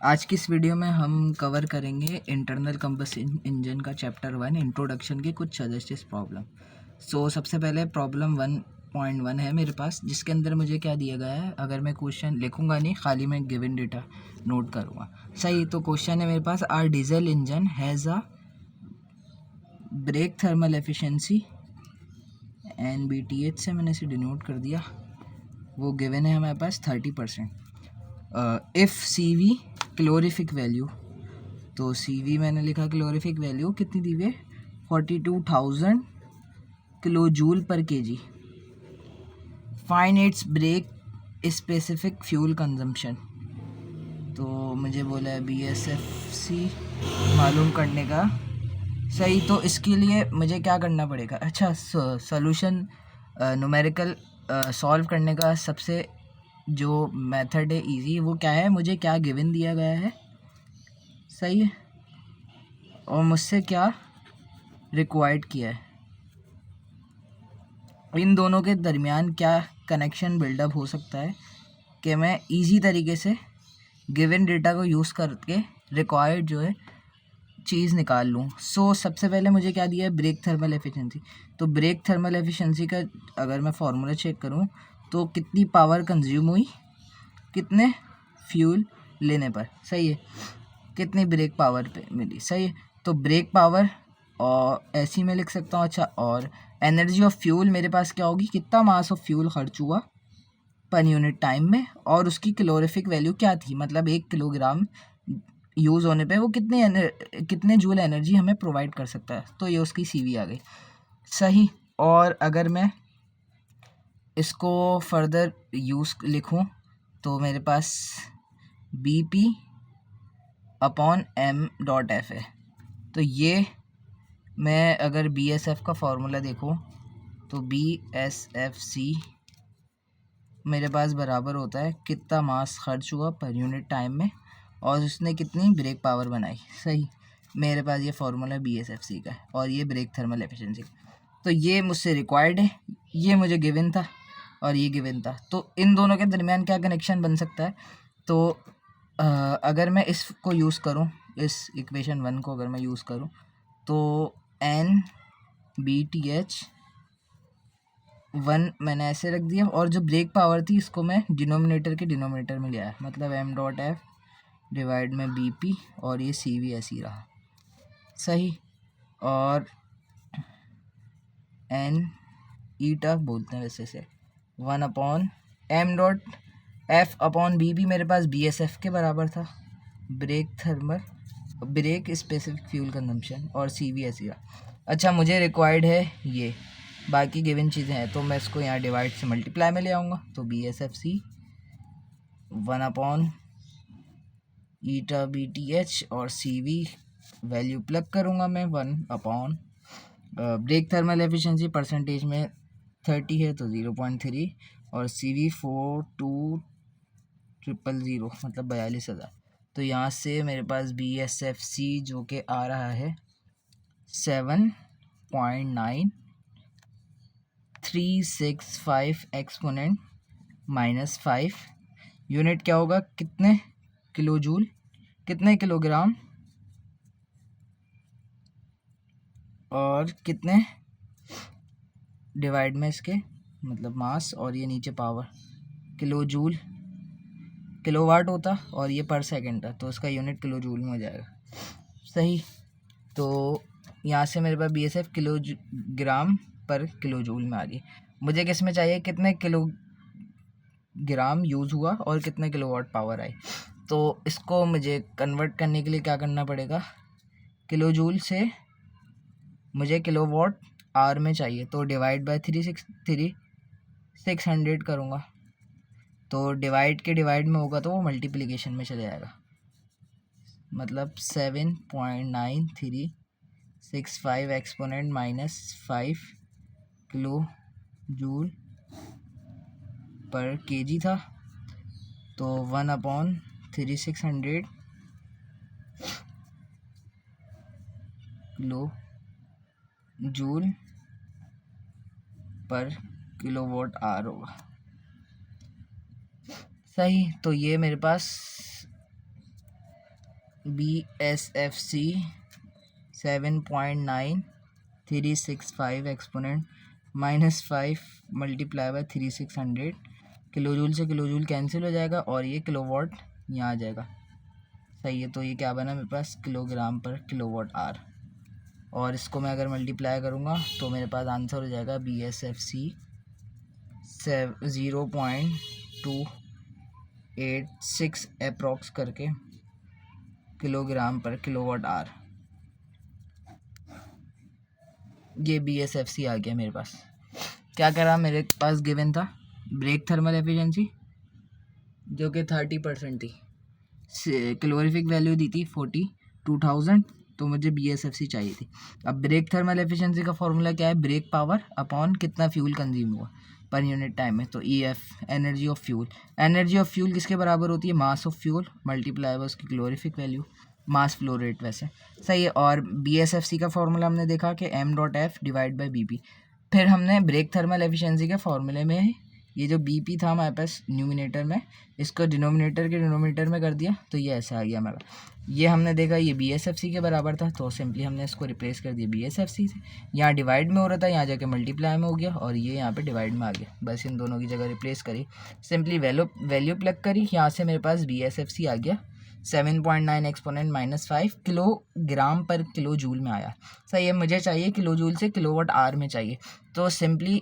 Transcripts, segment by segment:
आज की इस वीडियो में हम कवर करेंगे इंटरनल कंबशन इंजन का चैप्टर 1 इंट्रोडक्शन के कुछ सजेस्टिव प्रॉब्लम। सबसे पहले प्रॉब्लम 1.1 है मेरे पास, जिसके अंदर मुझे क्या दिया गया है। अगर मैं क्वेश्चन लिखूंगा नहीं, खाली मैं गिवन डेटा नोट करूँगा। सही, तो क्वेश्चन है मेरे पास, a diesel engine has a brake thermal efficiency NBTH से मैंने इसे डिनोट कर दिया। वो गिवन है हमारे पास 30%। इफ़ CV क्लोरिफिक वैल्यू, तो CV मैंने लिखा क्लोरिफिक वैल्यू कितनी दी हुई है, 42,000 kilo joule per kg. Find its brake specific fuel consumption, तो मुझे बोला है BSFC मालूम करने का। सही, तो इसके लिए मुझे क्या करना पड़ेगा। अच्छा, सॉल्यूशन न्यूमेरिकल सॉल्व करने का सबसे जो मेथड है इजी, वो क्या है, मुझे क्या गिवन दिया गया है, सही है, और मुझसे क्या रिक्वायर्ड किया है, इन दोनों के दरमियान क्या कनेक्शन बिल्डअप हो सकता है कि मैं इजी तरीके से गिवन डेटा को यूज़ करके रिक्वायर्ड जो है चीज़ निकाल लूँ। सबसे पहले मुझे क्या दिया है, ब्रेक थर्मल एफिशिएंसी। तो ब्रेक थर्मल एफिशिएंसी का अगर मैं फार्मूला चेक करूँ तो कितनी पावर कंज्यूम हुई कितने फ्यूल लेने पर, सही है, कितनी ब्रेक पावर पे मिली, सही है। तो ब्रेक पावर और ऐसी में लिख सकता हूँ। अच्छा, और एनर्जी ऑफ फ्यूल मेरे पास क्या होगी, कितना मास ऑफ फ्यूल खर्च हुआ पर यूनिट टाइम में, और उसकी कैलोरीफिक वैल्यू क्या थी, मतलब 1 किलोग्राम यूज़ होने पे वो कितने जूल एनर्जी हमें प्रोवाइड कर सकता है। तो ये उसकी CV आ गई, सही। और अगर मैं इसको फर्दर यूज़ लिखूं तो मेरे पास BP अपॉन m.f है। तो ये मैं अगर BSF का फार्मूला देखूं तो BSFC मेरे पास बराबर होता है कितना मास खर्च हुआ पर यूनिट टाइम में और उसने कितनी ब्रेक पावर बनाई, सही। मेरे पास ये फार्मूला BSFC का है और ये ब्रेक थर्मल एफिशिएंसी। तो ये मुझसे रिक्वायर्ड है, ये मुझे गिवन था और ये गिवन था। तो इन दोनों के दरमियान क्या कनेक्शन बन सकता है, तो अगर मैं इसको यूज़ करूँ, इस इक्वेशन 1 को अगर मैं यूज़ करूँ तो NBTH 1 मैंने ऐसे रख दिया, और जो ब्रेक पावर थी इसको मैं डिनोमिनेटर के डिनोमिनेटर में लिया है, मतलब m.f डिवाइड में BP, और ये CV ऐसी रहा, सही। और N ईटा बोलते हैं वैसे से 1 अपॉन m.f अपॉन BP मेरे पास BSF के बराबर था, ब्रेक स्पेसिफिक फ्यूल कंजम्पशन, और CV ऐसी रहा। अच्छा, मुझे रिक्वायर्ड है ये, बाकी गिवन चीज़ें हैं तो मैं इसको यहाँ डिवाइड से मल्टीप्लाई में ले आऊँगा। तो BSFC 1 अपॉन ईटा BTH और CV वैल्यू प्लग करूँगा मैं 1 upon brake thermal efficiency percentage में 30 है तो 0.3, और CV 42,000 मतलब 42,000। तो यहाँ से मेरे पास BSFC जो कि आ रहा है 7.9365 एक्सपोनेंट -5। यूनिट क्या होगा, कितने किलो जूल, कितने किलोग्राम, और कितने डिवाइड में इसके मतलब मास, और ये नीचे पावर, किलो जूल किलोवाट होता और ये पर सेकंड था, तो इसका यूनिट किलो जूल में हो जाएगा, सही। तो यहाँ से मेरे पास BSF किलोग्राम पर किलो जूल में आ रही है। मुझे किस में चाहिए, कितने किलोग्राम यूज़ हुआ और कितने किलोवाट पावर आई। तो इसको मुझे कन्वर्ट करने के लिए क्या करना पड़ेगा, किलो जूल से मुझे किलोवाट आवर में चाहिए, तो डिवाइड बाय 600 करूँगा, तो डिवाइड के डिवाइड में होगा तो वो मल्टीप्लिकेशन में चले जाएगा, मतलब 7.9365 exponent -5 kilo joule per KG था। तो 1 अपॉन 600 किलो जूल पर किलोवाट आवर होगा, सही। तो ये मेरे पास BSFC 7.9365 exponent -5 multiply by 3600 kilojoule से किलोजूल कैंसिल हो जाएगा और ये किलोवाट यहाँ आ जाएगा। सही है, तो ये क्या बना मेरे पास किलोग्राम पर किलोवाट आर, और इसको मैं अगर मल्टीप्लाई करूँगा तो मेरे पास आंसर हो जाएगा BSFC 0.286 अप्रॉक्स करके किलोग्राम पर किलोवाट आर। ये BSFC आ गया मेरे पास। क्या करा मेरे पास गिवन था ब्रेक थर्मल एफिशिएंसी जो कि 30% थी, कैलोरीफिक वैल्यू दी थी 42,000, तो मुझे BSFC चाहिए थी। अब ब्रेक थर्मल एफिशिएंसी का फॉर्मूला क्या है, ब्रेक पावर अपॉन कितना फ्यूल कंज्यूम हुआ पर यूनिट टाइम में, तो EF energy of fuel. Energy of fuel किसके बराबर होती है, mass of fuel multiply by उसकी calorific value, mass flow rate वैसे। सही है, और BSFC का फॉर्मूला हमने देखा कि m.f डिवाइड बाई BP। फिर हमने ब्रेक थर्मल एफिशिएंसी के फॉर्मूले में ये जो BP था हमारे पास न्यूमिनेटर में, इसको डिनोमिनेटर के डिनोमिनेटर में कर दिया, तो ये ऐसा आ गया हमारा। ये हमने देखा ये BSFC के बराबर था, तो सिंपली हमने इसको रिप्लेस कर दिया BSFC से। यहाँ डिवाइड में हो रहा था, यहाँ जाके मल्टीप्लाई में हो गया, और ये यहाँ पे डिवाइड में आ गया। बस इन दोनों की जगह रिप्लेस करी, सिंपली वैल्यू प्लग करी, यहाँ से मेरे पास BSFC आ गया 7.9 एक्सपोनेंट -5 किलोग्राम पर किलो जूल में आया। सही है, मुझे चाहिए किलो जूल से किलोवाट आर में चाहिए, तो सिंपली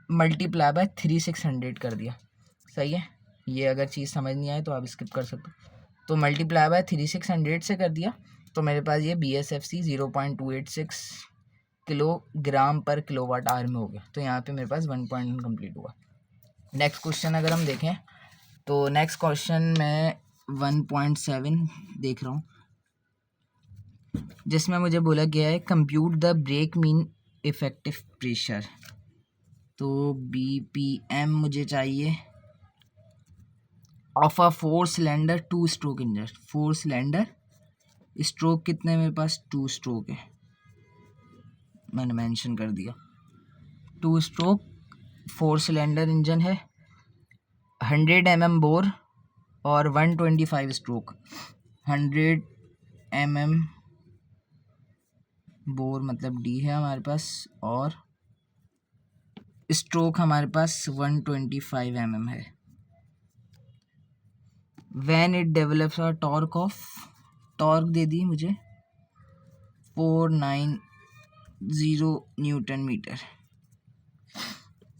मल्टीप्लाई बाय 3600 कर दिया। सही है, ये अगर चीज़ समझ नहीं आए तो आप स्किप कर सकते हो, तो मल्टीप्लाई बाय 3600 से कर दिया, तो मेरे पास ये BSFC 0.286 किलोग्राम पर किलोवाट आर में हो गया। तो यहाँ पे मेरे पास 1 पॉइंट कंप्लीट हुआ। नेक्स्ट क्वेश्चन अगर हम देखें तो नेक्स्ट क्वेश्चन में 1.7 देख रहा हूँ, जिसमें मुझे बोला गया है compute the brake mean effective pressure. तो BPM मुझे चाहिए of a 4 cylinder 2 stroke engine. 4 cylinder, stroke कितने मेरे पास 2 स्ट्रोक है, मैंने मेंशन कर दिया 2 स्ट्रोक 4 सिलेंडर इंजन है, 100 mm बोर और 125 स्ट्रोक। 100 mm बोर मतलब D है हमारे पास, और स्ट्रोक हमारे पास 125 mm है। When it develops a torque of, torque दे दी मुझे 490 न्यूटन मीटर।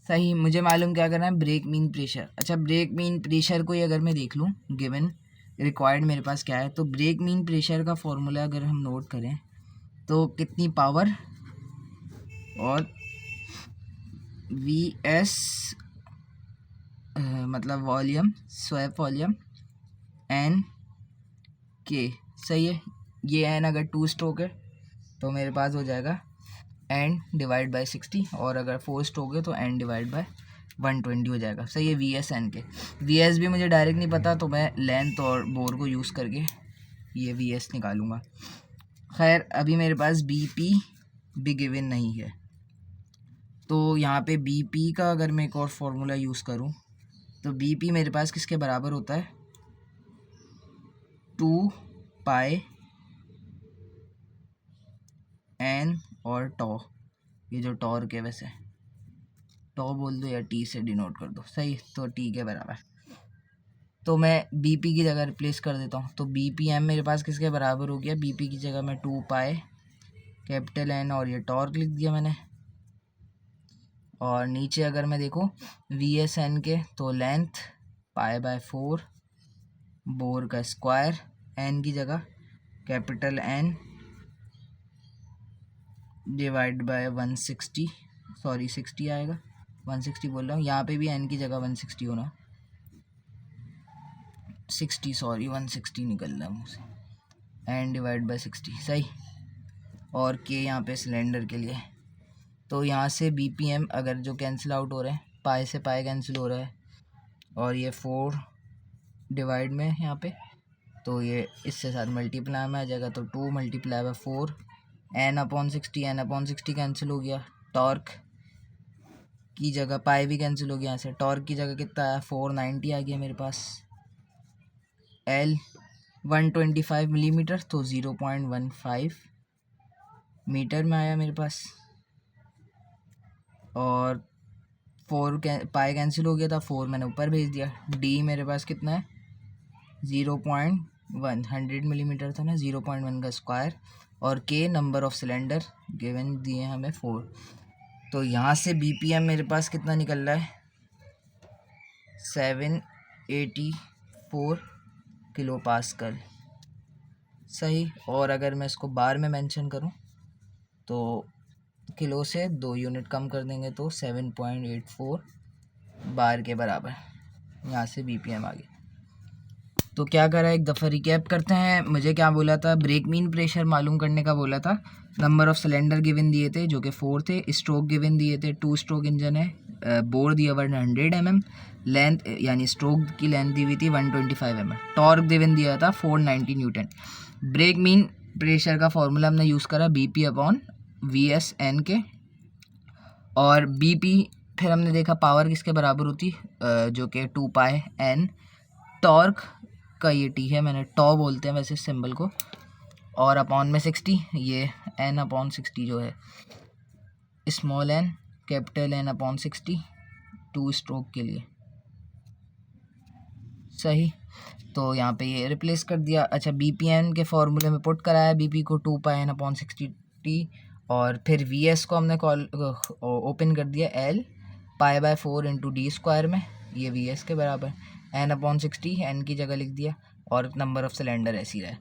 सही, मुझे मालूम क्या करना है, ब्रेक मीन प्रेशर। अच्छा, ब्रेक मीन प्रेशर को ही अगर मैं देख लूँ, गिवन रिक्वायर्ड मेरे पास क्या है, तो ब्रेक मीन प्रेशर का फॉर्मूला अगर हम नोट करें तो कितनी पावर और VS मतलब volume, swap volume N K। सही है, ये N अगर 2 स्ट्रोक है तो मेरे पास हो जाएगा N डिवाइड बाई 60, और अगर 4 स्ट्रोक है तो N डिवाइड बाई 120 हो जाएगा। सही है, VS N के। VS भी मुझे डायरेक्ट नहीं पता, तो मैं लेंथ और बोर को यूज़ करके ये VS निकालूंगा। खैर, अभी मेरे पास BP भी गिवन नहीं है, तो यहाँ पे BP का अगर मैं एक और फॉर्मूला यूज़ करूँ तो BP मेरे पास किसके बराबर होता है, 2 पाई N और टॉ। ये जो टॉर्क है वैसे टॉ बोल दो या T से डिनोट कर दो। सही, तो T के बराबर, तो मैं BP की जगह रिप्लेस कर देता हूँ, तो BPM मेरे पास किसके बराबर हो गया, BP की जगह मैं 2 पाई कैपिटल N और ये टॉर्क लिख दिया मैंने, और नीचे अगर मैं देखूँ VS N के, तो लेंथ पाई बाय 4 बोर का स्क्वायर, N की जगह capital N divide by 160, sorry 60 आएगा, 160 बोल रहा हूँ, यहाँ पे भी N की जगह 160 होना, 60 सॉरी 160 निकल रहा है मुझसे, N डिवाइड बाय 60। सही, और K यहाँ पे सिलेंडर के लिए, तो यहाँ से BPM अगर जो कैंसिल आउट हो रहे हैं, पाई से पाई कैंसिल हो रहा है, और ये 4 डिवाइड में यहाँ पे, तो ये इससे साथ मल्टीप्लाई में आ जाएगा, तो 2 multiply by 4 N/60, N/60 cancel हो गया, टॉर्क की जगह पाई भी कैंसिल हो गया, यहाँ से टॉर्क की जगह कितना आया 490 आ गया मेरे पास, L 125 मिलीमीटर, तो 0.15 मीटर में आया मेरे पास। और 4 पाई कैंसिल हो गया था, 4 मैंने ऊपर भेज दिया। डी मेरे पास कितना है 0.1, 100 मिलीमीटर था ना, 0.1 का स्क्वायर। और के नंबर ऑफ सिलेंडर गिवन दिए हमें 4। तो यहाँ से बीपीएम मेरे पास कितना निकल रहा है 784 किलो पास्कल। सही। और अगर मैं इसको बार में मेंशन करूँ तो किलो से 2 यूनिट कम कर देंगे तो 7.84 बार के बराबर। यहाँ से बीपीएम आ गया। तो क्या करा, एक दफ़ा रिकैप करते हैं। मुझे क्या बोला था, ब्रेक मीन प्रेशर मालूम करने का बोला था। नंबर ऑफ़ सिलेंडर गिवन दिए थे जो कि 4 थे। स्ट्रोक गिवन दिए थे, 2 स्ट्रोक इंजन है। बोर दिया हुआ 100 mm। लेंथ यानी स्ट्रोक की लेंथ दी हुई थी 125 mm। टॉर्क गिवन दिया था 490 न्यूटन। ब्रेक मीन प्रेशर का फॉर्मूला हमने यूज़ करा BP अपॉन VS/N के। और BP फिर हमने देखा पावर किसके बराबर होती, जो कि 2 पाई N। टॉर्क का ये T है, मैंने टॉ बोलते हैं वैसे सिंबल को। और अपॉन में 60, ये N अपॉन 60 जो है small n capital N upon 60 2 stroke के लिए। सही। तो यहाँ पे ये रिप्लेस कर दिया। अच्छा, BPN के फॉर्मूले में पुट कराया BP को 2 पाई N अपॉन 60T। और फिर VS को हमने ओपन कर दिया L pi by 4 into D square में, ये VS के बराबर। N अपॉन 60 N की जगह लिख दिया। और नंबर ऑफ़ सिलेंडर ऐसी रहे।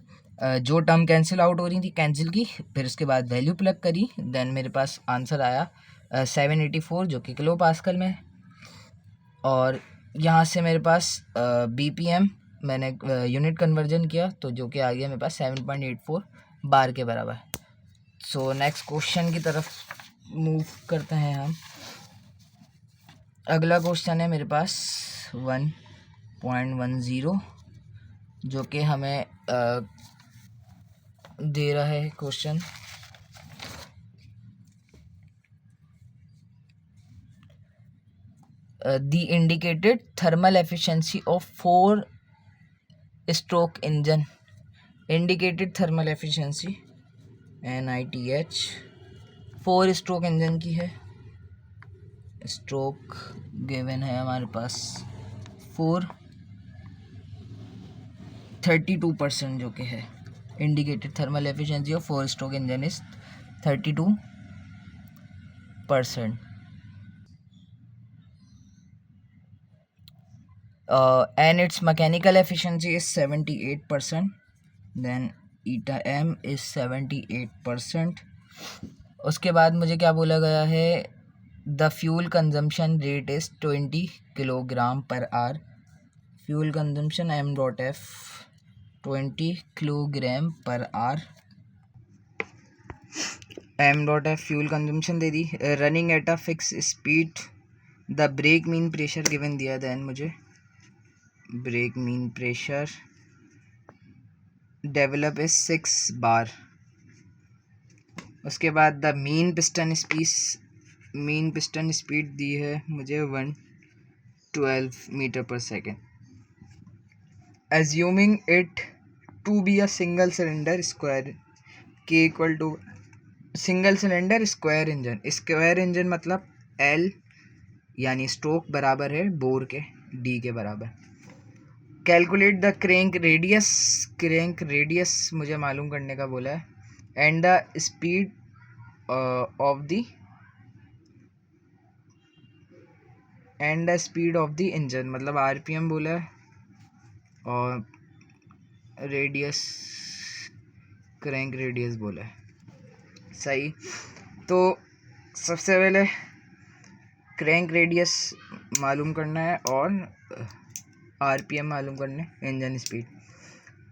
जो टर्म कैंसिल आउट हो रही थी कैंसिल की, फिर उसके बाद वैल्यू प्लग करी, देन मेरे पास आंसर आया 784 जो कि किलो पास्कल में। और यहाँ से मेरे पास BPM मैंने यूनिट कन्वर्जन किया तो जो कि आ गया मेरे पास 7.84 बार के बराबर। सो नेक्स्ट क्वेश्चन की तरफ मूव करते हैं हम। अगला क्वेश्चन है मेरे पास 1.10 जो कि हमें दे रहा है question. The indicated thermal efficiency of 4 stroke engine, indicated thermal efficiency NITH 4 stroke engine की है। स्ट्रोक गिवन है हमारे पास 4, 32% जो कि है। Indicated thermal efficiency of 4 stroke engine is 32%। And its mechanical efficiency is 78%. Then eta m is 78%. उसके बाद मुझे क्या बोला गया है, the fuel consumption rate is 20 kilogram per hour. Fuel consumption m.f 20 kilogram per hour. m.f fuel consumption दे दी। Running at a fix speed, the brake mean pressure given दिया। दैन मुझे brake mean pressure develop is 6 bar. उसके बाद the mean piston speed दी है मुझे 112 metre per second. Assuming it to be a single cylinder square के equal to single cylinder square engine. Square engine मतलब L यानी stroke बराबर है बोर के D के बराबर। कैलकुलेट द क्रैंक रेडियस मुझे मालूम करने का बोला है। And the speed of the engine मतलब RPM बोला है। और रेडियस क्रैंक रेडियस बोला है। सही। तो सबसे पहले क्रैंक रेडियस मालूम करना है और RPM मालूम करना है, इंजन स्पीड।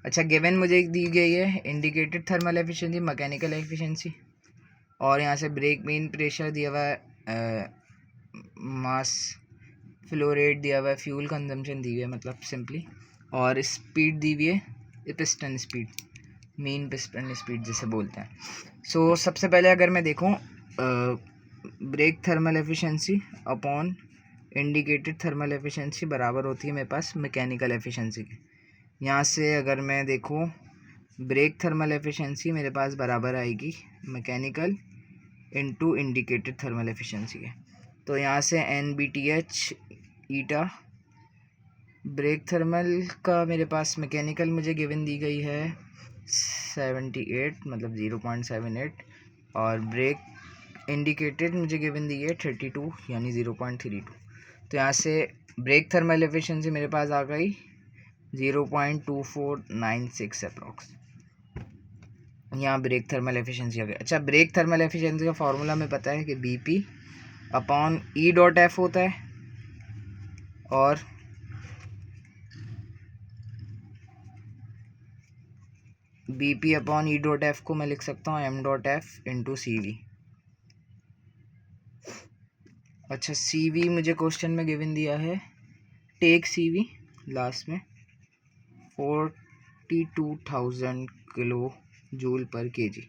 अच्छा, गिवन मुझे दी गई है indicated thermal efficiency, mechanical efficiency, और यहाँ से ब्रेक मीन प्रेशर दिया हुआ है, मास फ्लो रेट दिया हुआ है, फ्यूल कंजम्पशन दी हुई है मतलब सिंपली, और स्पीड दी हुई है piston speed, mean piston speed जिसे बोलते हैं। सो सबसे पहले अगर मैं देखूँ brake thermal efficiency upon indicated thermal efficiency बराबर होती है मेरे पास मैकेनिकल एफिशिएंसी की। यहाँ से अगर मैं देखूँ ब्रेक थर्मल एफिशिएंसी मेरे पास बराबर आएगी mechanical into indicated thermal efficiency के। तो यहाँ से NBTH ईटा ब्रेक थर्मल का मेरे पास मैकेनिकल मुझे गिवन दी गई है 78 मतलब 0.78 और ब्रेक इंडिकेटेड मुझे गिवन दी है 32 यानी 0.32। तो यहाँ से ब्रेक थर्मल एफिशिएंसी मेरे पास आ गई 0.2496 अप्रॉक्स। यहाँ ब्रेक थर्मल एफिशिएंसी आ गई। अच्छा, ब्रेक थर्मल एफिशिएंसी का फार्मूला हमें पता है कि BP अपॉन E.F होता है और BP अपॉन E.F को मैं लिख सकता हूँ M.F इंटू CV। अच्छा, CV मुझे क्वेश्चन में गिवन दिया है टेक CV लास्ट में 42,000 किलो जूल पर kg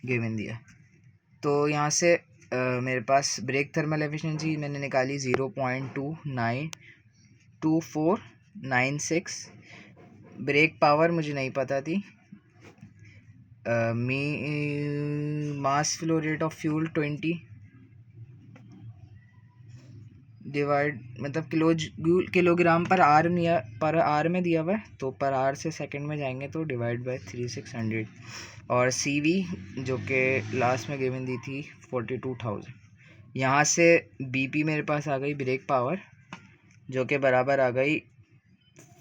गिवन दिया। तो यहाँ से मेरे पास ब्रेक थर्मल एफिशिएंसी मैंने निकाली 0.2496। ब्रेक पावर मुझे नहीं पता थी। मास flow rate of fuel 20 divide मतलब किलोग्राम पर आर में दिया हुआ है, तो पर आर से सेकंड में जाएंगे तो डिवाइड बाय 3600 और CV जो कि लास्ट में गिवन दी थी 42,000। यहाँ से BP मेरे पास आ गई ब्रेक पावर जो कि बराबर आ गई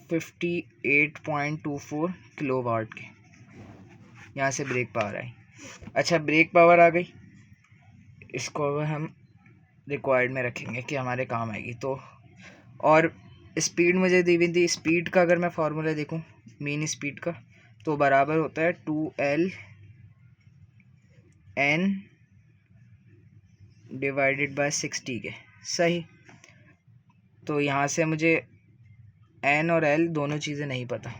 58.24 किलोवाट के। यहाँ से ब्रेक पावर आई। अच्छा, ब्रेक पावर आ गई, इसको अब हम रिक्वायर्ड में रखेंगे कि हमारे काम आएगी। तो और स्पीड मुझे दी हुई थी। स्पीड का अगर मैं फार्मूला देखूं मीन स्पीड का तो बराबर होता है 2L/N डिवाइडेड बाय 60 के। सही। तो यहाँ से मुझे N और L दोनों चीज़ें नहीं पता।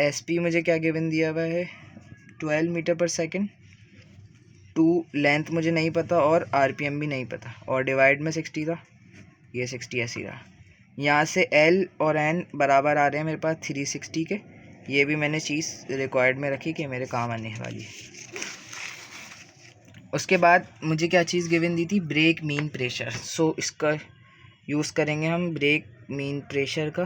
SP मुझे क्या गिवन दिया हुआ है 12 मीटर पर सेकेंड। 2 लेंथ मुझे नहीं पता और RPM भी नहीं पता और डिवाइड में 60 था, ये 60 ऐसी रहा। यहाँ से L और N बराबर आ रहे हैं मेरे पास 360 के। ये भी मैंने चीज़ रिक्वायर्ड में रखी कि मेरे काम आने वाली है। उसके बाद मुझे क्या चीज़ गिवन दी थी ब्रेक मीन प्रेशर। सो इसका यूज़ करेंगे हम ब्रेक मीन प्रेशर का।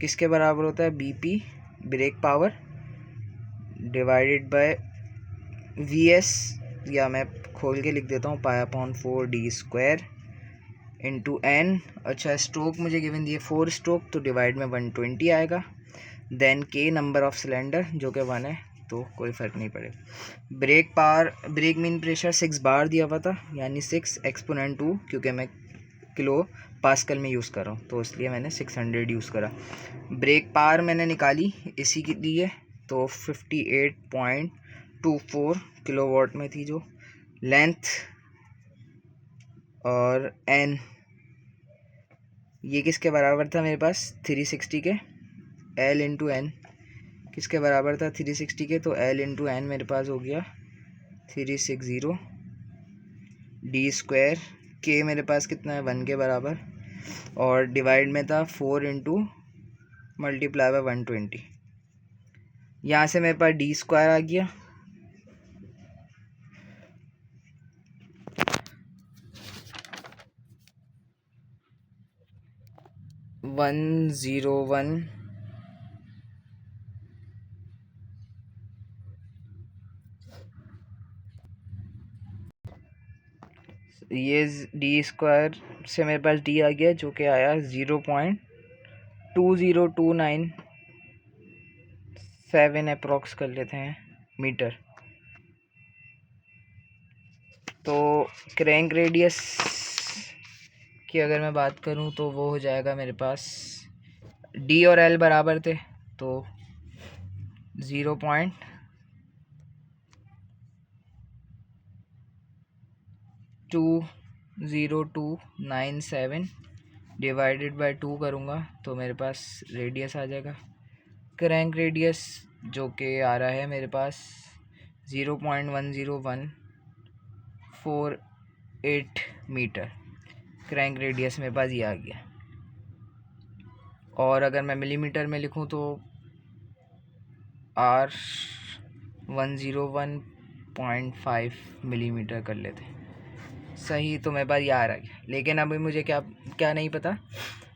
किसके बराबर होता है BP brake power divided by VS या मैं खोल के लिख देता हूँ π/4d² इंटू N। अच्छा, स्ट्रोक मुझे गिवन दिए 4 स्ट्रोक तो डिवाइड में 120 आएगा। Then K number of cylinder जो कि 1 है तो कोई फ़र्क नहीं पड़ेगा। ब्रेक मीन प्रेशर 6 बार दिया हुआ था यानी 6 एक्सपोनेंट 2 क्योंकि मैं किलो पास्कल में यूज़ कर रहा हूँ तो इसलिए मैंने 600 यूज़ करा। ब्रेक पावर मैंने निकाली इसी के लिए तो 58.24 किलोवाट में थी जो। लेंथ और N ये किसके बराबर था मेरे पास 360 के। L इंटू N किसके बराबर था 360 के, तो L इंटू N मेरे पास हो गया 360 d²। K मेरे पास कितना है 1 के बराबर और डिवाइड में था 4 इंटू मल्टीप्लाई बाय 120। यहाँ से मेरे पास d² आ गया। ये d² से मेरे पास d आ गया जो कि आया 0.20297 अप्रॉक्स कर लेते हैं मीटर। तो क्रैंक रेडियस की अगर मैं बात करूं तो वो हो जाएगा मेरे पास D और L बराबर थे तो 0.20297 डिवाइडेड बाय 2 करूँगा तो मेरे पास रेडियस आ जाएगा। क्रैंक रेडियस जो कि आ रहा है मेरे पास 0.1014 8 मीटर। क्रैंक रेडियस मेरे पास ये आ गया। और अगर मैं मिलीमीटर में लिखूं तो R101.5 मिलीमीटर कर लेते। सही, तो मेरे पास ये आ रहा है। लेकिन अभी मुझे क्या नहीं पता,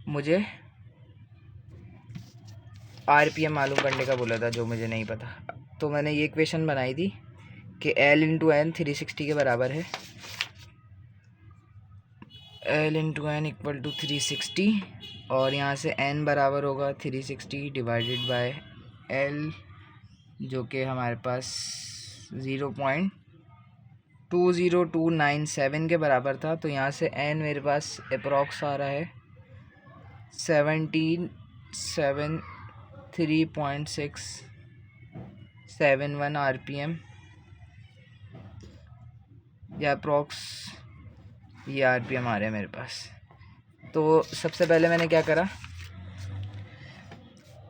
मुझे RPM मालूम करने का बोला था, जो मुझे नहीं पता। तो मैंने ये इक्वेशन बनाई थी कि L इंटू एन 360 के बराबर है। L into N equal to 360, और यहाँ से n बराबर होगा 360 डिवाइडेड बाय L, जो कि हमारे पास 0.20297 के बराबर था। तो यहाँ से n मेरे पास अप्रॉक्स आ रहा है 1773.671 RPM, या अप्रॉक्स ये RPM आ रहे हैं मेरे पास। तो सबसे पहले मैंने क्या करा,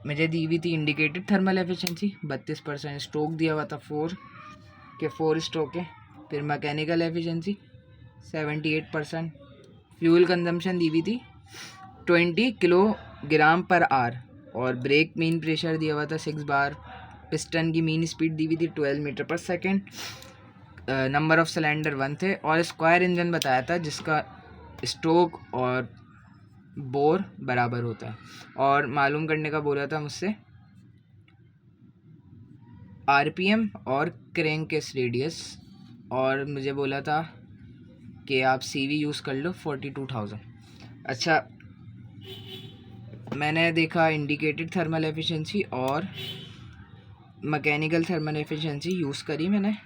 मुझे दी हुई थी इंडिकेटेड थर्मल एफिशिएंसी 32%, स्ट्रोक दिया हुआ था 4 स्ट्रोक है। फिर मैकेनिकल एफिशिएंसी 78%, फ्यूल कंजम्पशन दी हुई थी 20 किलोग्राम पर आवर, और ब्रेक मीन प्रेशर दिया हुआ था 6 बार, पिस्टन की मीन स्पीड दी हुई थी 12 metre per second, number of cylinder 1 थे, और स्क्वायर इंजन बताया था जिसका स्ट्रोक और बोर बराबर होता है। और मालूम करने का बोला था मुझसे RPM और क्रैंकेस रेडियस, और मुझे बोला था कि आप CV यूज़ कर लो 42,000। अच्छा, मैंने देखा इंडिकेटेड थर्मल एफिशिएंसी और मैकेनिकल थर्मल एफिशिएंसी यूज़ करी मैंने,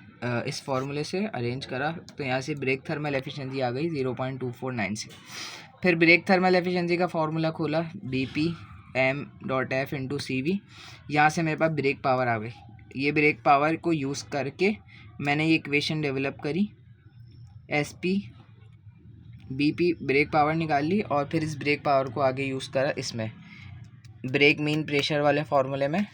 इस फार्मूले से अरेंज करा। तो यहाँ से ब्रेक थर्मल एफिशिएंसी आ गई 0.2496। फिर ब्रेक थर्मल एफिशिएंसी का फार्मूला खोला, BPM.F इंटू CV। यहाँ से मेरे पास ब्रेक पावर आ गई। ये ब्रेक पावर को यूज़ करके मैंने ये इक्वेशन डेवलप करी, SP BP ब्रेक पावर निकाल ली, और फिर इस ब्रेक पावर को आगे यूज़ करा इसमें ब्रेक मीन प्रेशर वाले फार्मूले में।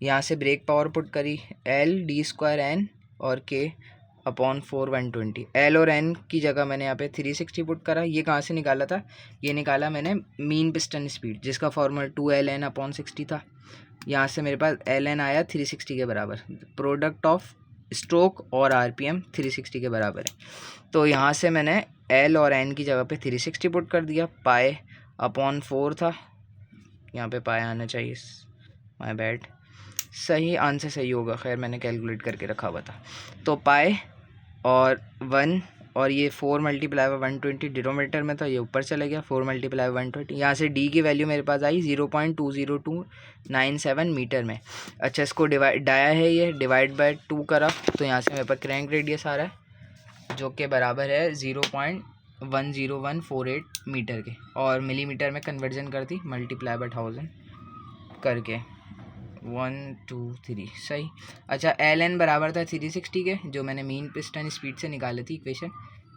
यहाँ से ब्रेक पावर पुट करी L/d² और K/4 120। L और N की जगह मैंने यहाँ पे 360 पुट करा। ये कहाँ से निकाला था, ये निकाला मैंने मीन पिस्टन स्पीड, जिसका फार्मूला 2ln/60 था। यहाँ से मेरे पास ln आया 360 के बराबर। प्रोडक्ट ऑफ स्ट्रोक और RPM 360 के बराबर है। तो यहाँ से मैंने L और N की जगह पे 360 पुट कर दिया। π/4 था, यहाँ पे पाए आना चाहिए, माय बैड। सही आंसर सही होगा, खैर मैंने कैलकुलेट करके रखा हुआ था। तो पाए और 1 और ये 4 मल्टीप्लाई बाय 120 डिनोमिनेटर में था, ये ऊपर चला गया 4 मल्टीप्लाई बाय 120। यहाँ से D की वैल्यू मेरे पास आई 0.20297 मीटर में। अच्छा, इसको डाया है, ये डिवाइड बाय 2 करा, तो यहाँ से मेरे पास क्रैंक रेडियस आ रहा है जो कि बराबर है 0.10148 मीटर के, और मिलीमीटर में कन्वर्जन कर दी मल्टीप्लाई बाय 1000 करके 1 2 3 सही। अच्छा, ln बराबर था 360 के, जो मैंने मीन पिस्टन स्पीड से निकाली थी इक्वेशन।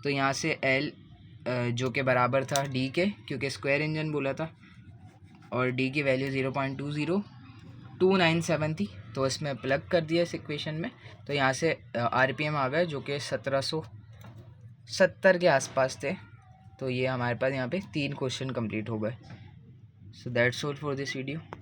तो यहाँ से L जो कि बराबर था D के, क्योंकि स्क्वायर इंजन बोला था, और D की वैल्यू 0.20297 थी, तो इसमें प्लग कर दिया इस इक्वेशन में। तो यहाँ से RPM आ गए जो कि 1770 के आसपास थे। तो ये हमारे पास यहाँ पे 3 क्वेश्चन कंप्लीट हो गए। So that's all for this video.